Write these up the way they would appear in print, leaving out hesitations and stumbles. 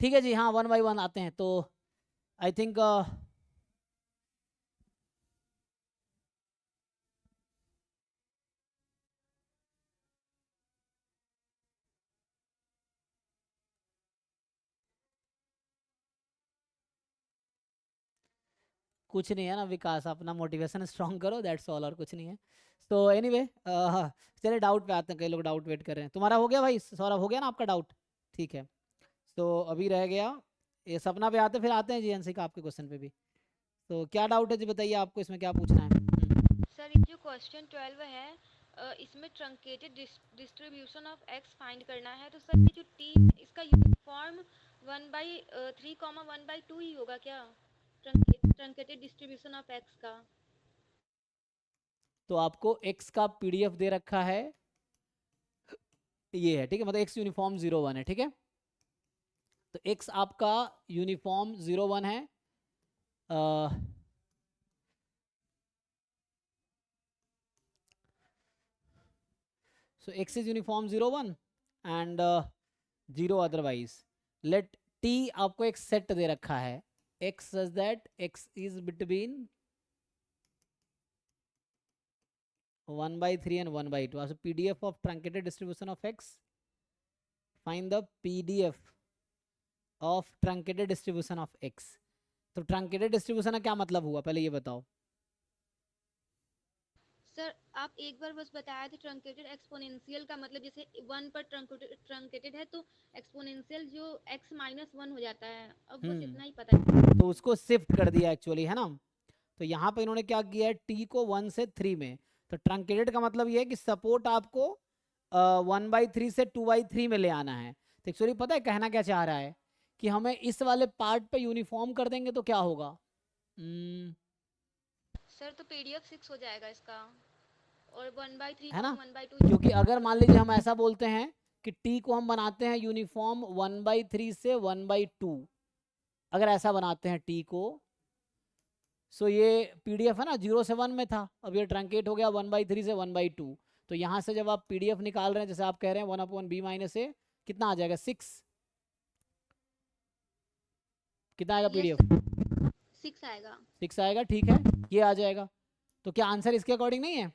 ठीक है जी, हाँ 1 by 1 आते हैं। तो आई थिंक कुछ नहीं है ना विकास, अपना मोटिवेशन स्ट्रॉन्ग करो, दैट्स ऑल, और कुछ नहीं है। तो एनीवे चलिए डाउट पे आते हैं, कई लोग डाउट वेट कर रहे हैं। तुम्हारा हो गया भाई सौरभ, हो गया ना आपका डाउट? ठीक है, तो अभी रह गया ये सपना पे आते, फिर आते हैं जीएनसी का आपके क्वेश्चन पे भी। तो क्या डाउट है जी, बताइए आपको इसमें क्या पूछना है? सर ये जो क्वेश्चन 12 है इसमें truncated distribution of x find करना है, तो सर ये जो टी इसका यूनिफॉर्म 1/3, 1/2 ही होगा क्या? ट्रंकेटेड डिस्ट्रीब्यूशन ऑफ एक्स का। तो आपको एक्स का पीडीएफ दे रखा है, ये है ठीक है, मतलब एक्स यूनिफॉर्म 0 1 है, ठीक है। तो एक्स आपका यूनिफॉर्म 0 1 है। So x is uniform 0 1 and 0 otherwise. Let T आपको एक सेट दे रखा है, x such that x is between 1/3 and 1/2 as a PDF of truncated distribution of x. Find the PDF of truncated distribution of x. तो truncated distribution का क्या मतलब हुआ, पहले ये बताओ। सर आप एक बार बस बताया थे ट्रंकेटेड एक्सपोनेंशियल का मतलब, जैसे 1 पर ट्रंकेटेड है तो एक्सपोनेंशियल जो x-1 हो जाता है, अब बस इतना ही पता है। तो उसको शिफ्ट कर दिया एक्चुअली, है ना। तो यहाँ पे इन्होंने क्या किया है, टी को 1 से 3 में। तो ट्रंकेटेड का मतलब ये है कि सपोर्ट आपको 1/3 से 2/3 में ले आना है। तो एक्चुअली पता है कहना क्या चाह रहा है, कि हमें इस वाले पार्ट पे यूनिफॉर्म कर देंगे तो क्या होगा। सर तो पीडीएफ 6 हो जाएगा इसका, और 1/3, है ना, 1/2 क्योंकि जो अगर मान लीजिए हम ऐसा बोलते हैं कि टी को हम बनाते हैं यूनिफॉर्म 1/3 से 1/2, अगर ऐसा बनाते हैं टी को, सो ये पीडीएफ है ना 0 से 1 में था, अब ये ट्रंकेट हो गया 1/3 से 1/2। तो यहाँ से जब आप पीडीएफ निकाल रहे हैं, जैसे आप कह रहे हैं 1/b-a, कितना आ जाएगा 6, कितना आएगा यस पीडीएफ? 6 आएगा। 6 आएगा, ठीक है, ये आ जाएगा। तो क्या आंसर इसके अकॉर्डिंग नहीं है?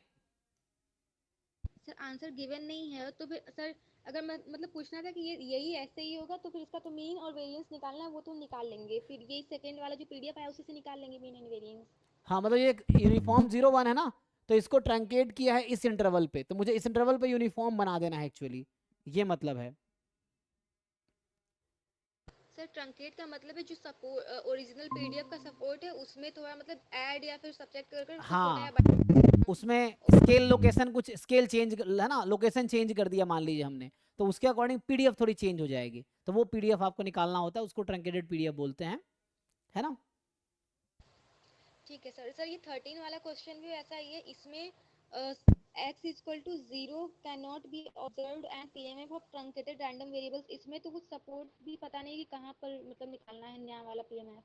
सर आंसर गिवन नहीं है तो फिर सर, अगर मैं मतलब पूछना था कि ये यही ऐसे ही होगा तो फिर इसका तो मीन और वेरिएंस निकालना है, वो तो निकाल लेंगे, फिर यही सेकंड वाला जो पीडीएफ आया उसी से निकाल लेंगे मीन एंड वेरिएंस। हाँ मतलब ये यूनिफॉर्म 0 1 है ना, तो इसको ट्रंकेट किया है इस इंटरवल पे, तो मुझे इस इंटरवल पे यूनिफॉर्म बना देना है एक्चुअली, ये मतलब है। सर ट्रंकेट का मतलब है जो सपोर्ट ओरिजिनल पीडीएफ का सपोर्ट है उसमें थोड़ा मतलब ऐड या फिर सब्ट्रैक्ट कर कर उसको छोटा या हाँ, बड़ा। उसमें स्केल लोकेशन, कुछ स्केल चेंज है ना, लोकेशन चेंज कर दिया मान लीजिए हमने, तो उसके अकॉर्डिंग पीडीएफ थोड़ी चेंज हो जाएगी, तो वो पीडीएफ आपको निकालना होता है, उसको ट्रंकेटेड पीडीएफ बोलते हैं, है ना। ठीक है सर। सर ये 13 वाला क्वेश्चन भी ऐसा ही है, इसमें x equal to 0 can not be observed and PMF of truncated random variables, इसमें तो कुछ सपोर्ट भी पता नहीं कि कहाँ पर मतलब निकालना है नया वाला पीएमएफ।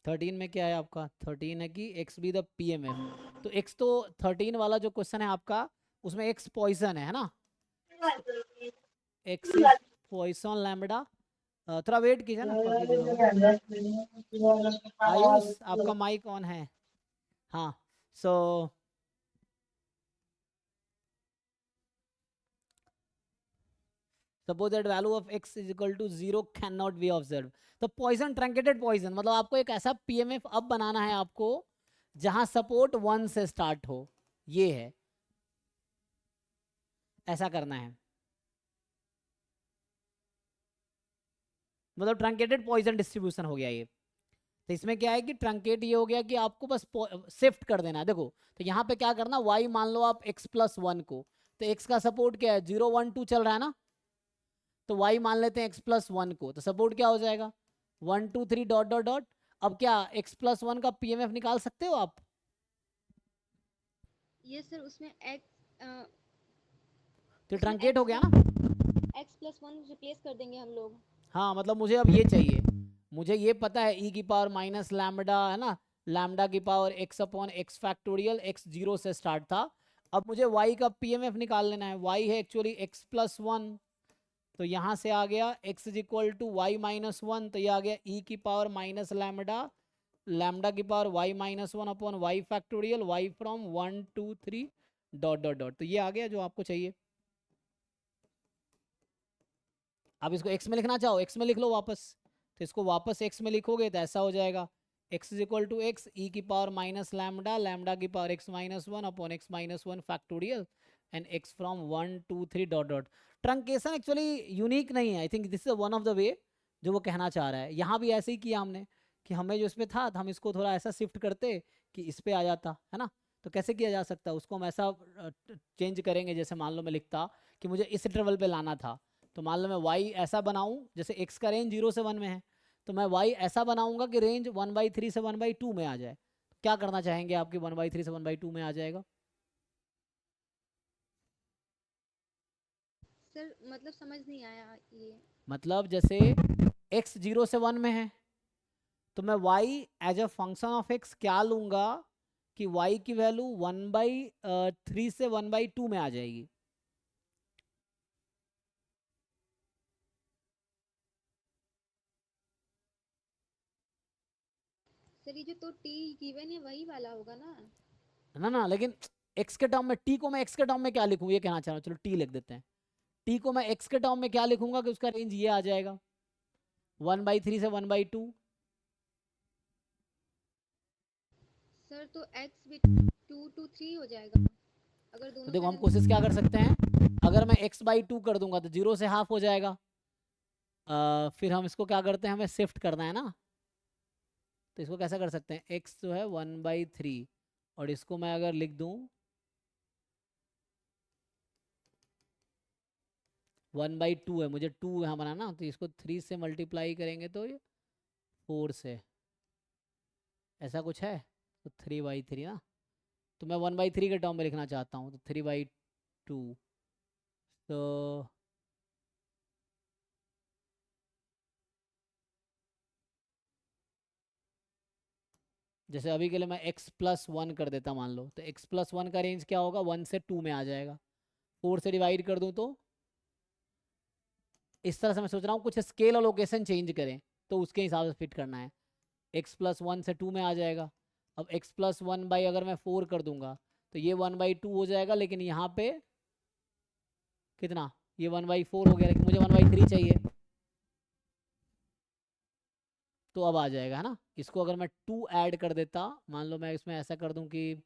13 में क्या है आपका, 13 है कि एक्स बी द पीएमएफ। तो एक्स तो 13 वाला जो क्वेश्चन है आपका, उसमें एक्स पॉइसन है ना, एक्स इज पॉइसन लैम्बडा। थोड़ा वेट कीजिए ना काफी दिनों में। आयुष आपका माइक ऑन है, हाँ। So suppose that value of x is equal to 0 can not be observe. तो पॉइजन, ट्रंकेटेड पॉइजन, मतलब आपको एक ऐसा पीएमएफ अब बनाना है आपको जहां सपोर्ट 1 से स्टार्ट हो, ये है, ऐसा करना है। मतलब ट्रंकेटेड पॉइजन डिस्ट्रीब्यूशन हो गया ये। तो इसमें क्या है कि ट्रंकेट ये हो गया कि आपको बस शिफ्ट कर देना है, देखो। तो यहाँ पे क्या करना, y मान लो आप x+1 को, तो x का सपोर्ट क्या है 0 1 2 चल रहा है ना, तो y मान लेते हैं x+1 को, तो सपोर्ट क्या हो जाएगा 1 2 3 डॉट डॉट डॉट। अब क्या x+1 का पीएमएफ निकाल सकते हो आप? ये सर उसमें तो उसमें ट्रंकेट हो x गया को ना। x+1 रिप्लेस कर देंगे हम लोग। हाँ मतलब मुझे अब ये चाहिए, मुझे ये पता है e की पावर माइनस लैम्बडा, है ना, लैम्डा की power x upon x factorial, x 0 से स्टार्ट था। अब मुझे y का पीएमएफ निकाल लेना है। y है एक्चुअली x प्लस 1, तो यहाँ से आ गया x is equal to y minus 1, तो ये आ गया e की पावर माइनस लैम्डा, लैम्डा की power y minus 1 upon y factorial, y from 1 2 3 dot dot dot. तो ये आ गया जो आपको चाहिए। अब इसको x में लिखना चाहो x में लिख लो वापस, तो इसको वापस x में लिखोगे तो ऐसा हो जाएगा x is equal to x e की पावर माइनस लैम्डा, लैम्डा की power x minus 1 upon x minus 1 factorial and x from 1 2 3 dot dot. Truncation actually unique नहीं है, I think this is one of the way जो वो कहना चाह रहा है। यहाँ भी ऐसे ही किया हमने कि हमें जो इसमें था हम इसको थोड़ा ऐसा शिफ्ट करते कि इस पे आ जाता है ना। तो कैसे किया जा सकता है उसको हम ऐसा चेंज करेंगे, जैसे मान लो मैं लिखता कि मुझे इस इंटरवल पे लाना था, तो मान लो मैं y ऐसा बनाऊं, जैसे x का रेंज 0 से 1 में है, तो मैं y ऐसा बनाऊंगा कि रेंज 1/3 से 1/2 में आ जाए। क्या करना चाहेंगे आपके 1/3 से 1/2 में आ जाएगा? सर मतलब समझ नहीं आया ये। मतलब जैसे x 0 से 1 में है, तो मैं y as a function of x क्या लूंगा कि y की वैल्यू 1/3 से 1/2 में आ जाएगी। सर ये जो तो टी गिवन है वही वाला होगा ना? ना ना, लेकिन x के टर्म में t को मैं x के टर्म में क्या लिखूं ये कहना चाह रहा हूँ। चलो t लिख देते हैं। t को मैं x के टर्म में क्या लिखूंगा कि उसका रेंज ये आ जाएगा 1/3 से 1/2। सर तो x भी 2 to 3 हो जाएगा अगर तो दोनों देखो हम साइड। कोशिश क्या कर सकते हैं, अगर मैं x/2 कर दूंगा तो 0 से हाफ हो जाएगा। फिर हम इसको क्या करते हैं, हमें शिफ्ट करना है ना, तो इसको कैसे कर सकते हैं, x जो है 1/3 और इसको मैं अगर लिख दूं 1/2 है, मुझे 2 यहाँ बनाना, तो इसको 3 से मल्टीप्लाई करेंगे तो ये 4 से ऐसा कुछ है, तो 3/3 ना। तो मैं 1/3 के टर्म में लिखना चाहता हूँ, तो 3/2। तो जैसे अभी के लिए मैं x प्लस 1 कर देता मान लो, तो x प्लस 1 का रेंज क्या होगा, 1 से 2 में आ जाएगा। 4 से डिवाइड कर दूं तो इस तरह से मैं सोच रहा हूँ कुछ स्केल और लोकेशन चेंज करें, तो उसके हिसाब से फिट करना है। x प्लस 1 से 2 में आ जाएगा। अब x प्लस 1 बाई अगर मैं 4 कर दूंगा तो ये 1/2 हो जाएगा, लेकिन यहाँ पे कितना, ये 1/4 हो गया, लेकिन मुझे 1/3 चाहिए। तो अब आ जाएगा है ना। इसको अगर मैं 2 ऐड कर देता, मान लो मैं इसमें ऐसा कर दूं कि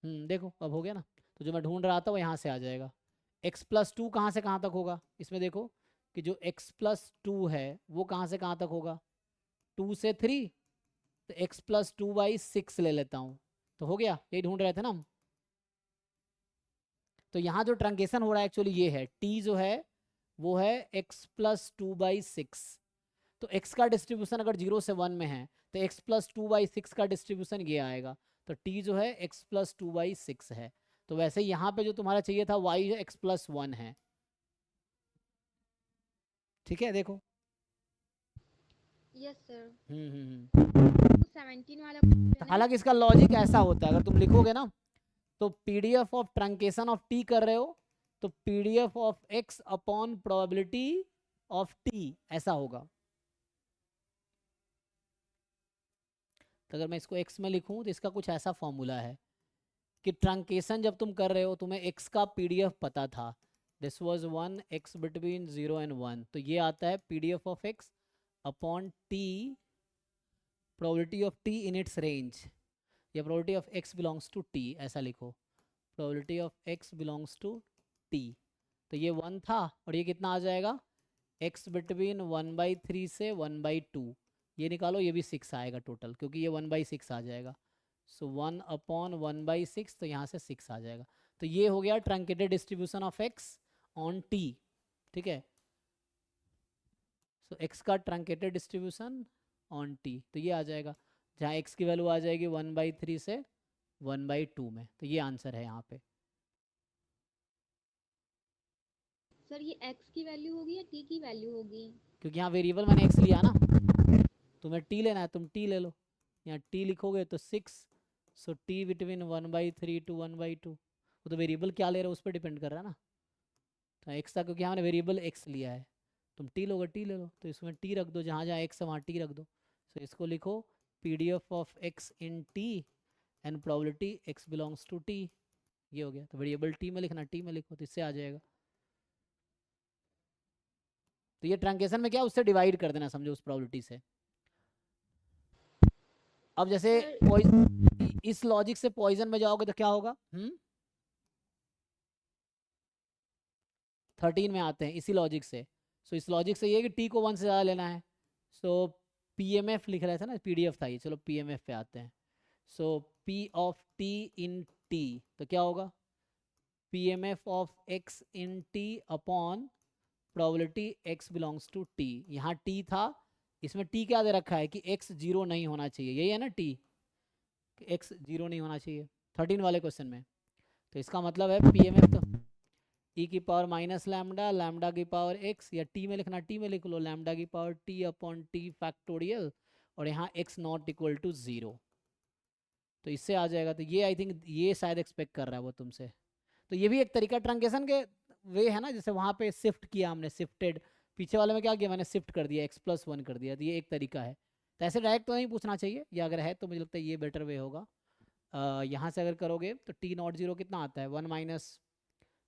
देखो अब हो गया ना। तो जो मैं ढूंढ रहा था वो यहाँ से आ जाएगा। x प्लस 2 कहाँ से कहाँ तक होगा, इसमें देखो कि जो x प्लस 2 है वो कहाँ से कहाँ तक होगा, 2 से 3, तो x प्लस 2/6 ले लेता हूँ। तो हो गया, यही ढूंढ रहे थे ना हम। तो यहाँ जो ट्रंकेशन हो रहा है एक्चुअली ये है, t जो है वो है x प्लस 2/6। तो x का डिस्ट्रीब्यूशन अगर 0 से 1 में है तो x प्लस 2/6 का डिस्ट्रीब्यूशन ये आएगा। तो t जो है x प्लस 2/6 है। तो वैसे ही यहाँ पे जो तुम्हारा चाहिए था y जो x प्लस 1 है। ठीक है देखो। Yes sir. हम्म। 17 वाला क्वेश्चन है। हालांकि इसका लॉजिक ऐसा होता है, अगर तुम लिखोगे ना तो PDF of truncation of T कर रहे हो तो PDF of x upon probability of t ऐसा होगा। तो अगर मैं इसको x में लिखूं तो इसका कुछ ऐसा फॉर्मूला है कि ट्रंकेशन जब तुम कर रहे हो तुम्हें x का पीडीएफ पता था, this was 1 x between 0 and 1, तो ये आता है PDF of x upon t probability of t in its range, या probability of x belongs to t ऐसा लिखो, probability of x belongs to t। तो ये 1 था और ये कितना आ जाएगा, x बिटवीन 1/3 से 1/2, ये निकालो, ये भी 6 आएगा टोटल, क्योंकि ये 1/6 आ जाएगा। सो 1 अपॉन 1/6, तो यहाँ से 6 आ जाएगा। तो ये हो गया truncated distribution of x on t। ठीक है, सो x का ट्रंकेटेड डिस्ट्रीब्यूशन ऑन t, तो ये आ जाएगा जहाँ x की वैल्यू आ जाएगी 1/3 से 1/2 में। तो ये आंसर है यहाँ पे। सर ये x की वैल्यू होगी या t की वैल्यू होगी? क्योंकि यहाँ वेरिएबल मैंने x लिया ना, तुम्हें t लेना है, तुम t ले लो। यहाँ t लिखोगे तो 6, सो t बिटवीन 1/3 to 1/2। वो तो वेरिएबल क्या ले रहे हो उस पर डिपेंड कर रहा है ना। तो x था क्योंकि हमने वेरिएबल x लिया है, तुम t लोगे t ले लो, तो इसमें t रख दो, जहाँ जहाँ x है वहाँ t रख दो। सो इसको लिखो PDF of x in t and probability x belongs to t। ये हो गया, तो वेरिएबल t में लिखना, t में लिखो, तो इससे आ जाएगा। तो ये ट्रंकेशन में क्या, उससे डिवाइड कर देना, समझो, उस प्रोबेबिलिटी से। अब जैसे सर इस लॉजिक से पॉइजन में जाओगे तो क्या होगा? 13 में आते हैं इसी लॉजिक से। सो इस लॉजिक से ये है कि टी को 1 से ज़्यादा लेना है। सो PMF लिख रहे थे ना, PDF था ये, चलो PMF पे आते हैं। So P of T in T, तो क्या होगा? PMF of X in T upon probability X belongs to T। यहाँ T था, इसमें T क्या दे रखा है कि X 0 नहीं होना चाहिए, यही है ना T, कि X 0 नहीं होना चाहिए 13 वाले क्वेश्चन में। तो इसका मतलब है PMF तो e की पावर माइनस लैम्डा, लैम्डा की पावर x, या t में लिखना t में लिख लो, लैम्डा की power t upon t factorial, और यहाँ x नॉट इक्वल टू 0। तो इससे आ जाएगा। तो ये आई थिंक ये शायद एक्सपेक्ट कर रहा है वो तुमसे। तो ये भी एक तरीका ट्रंकेशन के वे है ना, जैसे वहाँ पे शिफ्ट किया हमने, शिफ्टेड। पीछे वाले में क्या किया मैंने, शिफ्ट कर दिया, x+1 कर दिया। तो ये एक तरीका है। तो ऐसे डायरेक्ट तो नहीं पूछना चाहिए, या अगर है तो मुझे लगता है ये बेटर वे होगा। यहाँ से अगर करोगे तो t नॉट 0 कितना आता है, 1 माइनस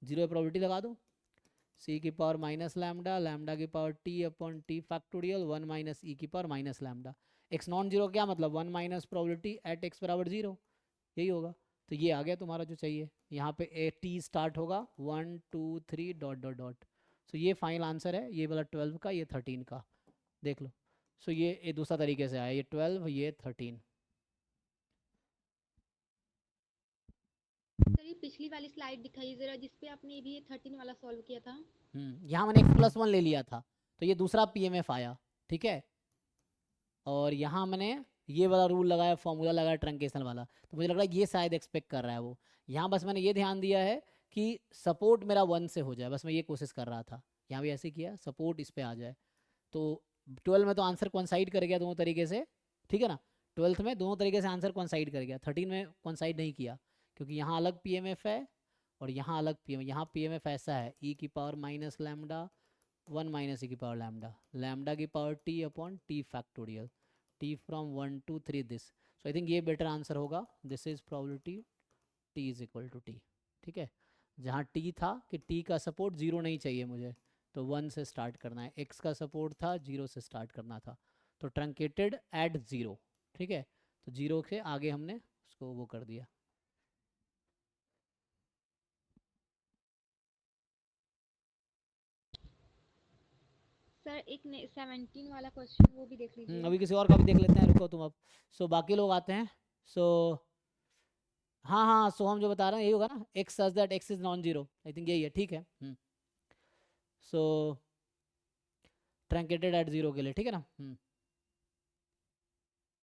0 प्रोबेबिलिटी लगा दो, c की पावर माइनस लैम्डा, लैम्डा की power t upon t factorial, 1 minus e की power minus lambda. x non zero क्या मतलब, 1 माइनस प्रोबेबिलिटी एट x बराबर 0, यही होगा। तो ये आ गया तुम्हारा जो चाहिए। यहाँ पे t स्टार्ट होगा 1 2 3 डॉट डॉट डॉट। सो ये फाइनल आंसर है, ये वाला 12 का, ये 13 का, देख लो। सो ये दूसरा तरीके से आया, ये 12 ये 13। सर ये पिछली वाली स्लाइड दिखाइए जरा, जिसपे आपने भी ये 13 वाला सॉल्व किया था। यहाँ मैंने x+1 ले लिया था, तो ये दूसरा PMF आया, ठीक है। और यहाँ मैंने ये वाला रूल लगाया, फॉर्मूला लगाया ट्रंकेशन वाला, तो मुझे लग रहा है ये शायद एक्सपेक्ट कर रहा है वो। यहाँ बस मैंने ये ध्यान दिया है कि सपोर्ट मेरा 1 से हो जाए, बस मैं ये कोशिश कर रहा था। यहाँ भी ऐसे किया, सपोर्ट इस पर आ जाए। तो 12 में तो आंसर कॉन्साइड कर गया दोनों तरीके से, ठीक है ना। 12th में दोनों तरीके से आंसर कॉन्साइड कर गया, 13 में कॉन्साइड नहीं किया, क्योंकि यहाँ अलग PMF है और यहाँ अलग PMF। यहाँ PMF ऐसा है, e की power minus lambda 1 minus e की पावर लैम्डा, लैम्डा की power t upon t factorial, t from 1 to 3 this. So I think ये बेटर आंसर होगा। This is probability t is equal to t, ठीक है। जहाँ t था कि t का सपोर्ट 0 नहीं चाहिए मुझे, तो 1 से स्टार्ट करना है, x का सपोर्ट था 0 से स्टार्ट करना था, तो ट्रंकेटेड एट 0, ठीक है। तो 0 से आगे हमने उसको वो कर दिया। सर एक 17 वाला क्वेश्चन वो भी देख लीजिए। अभी किसी और का भी देख लेते हैं, रुको तुम अब। सो बाकी लोग आते हैं। सो हाँ हाँ, सो हम जो बता रहे हैं यही होगा ना, x such that x is non zero, I think यही है, ठीक है। सो ट्रंकेटेड एट 0 के लिए, ठीक है ना।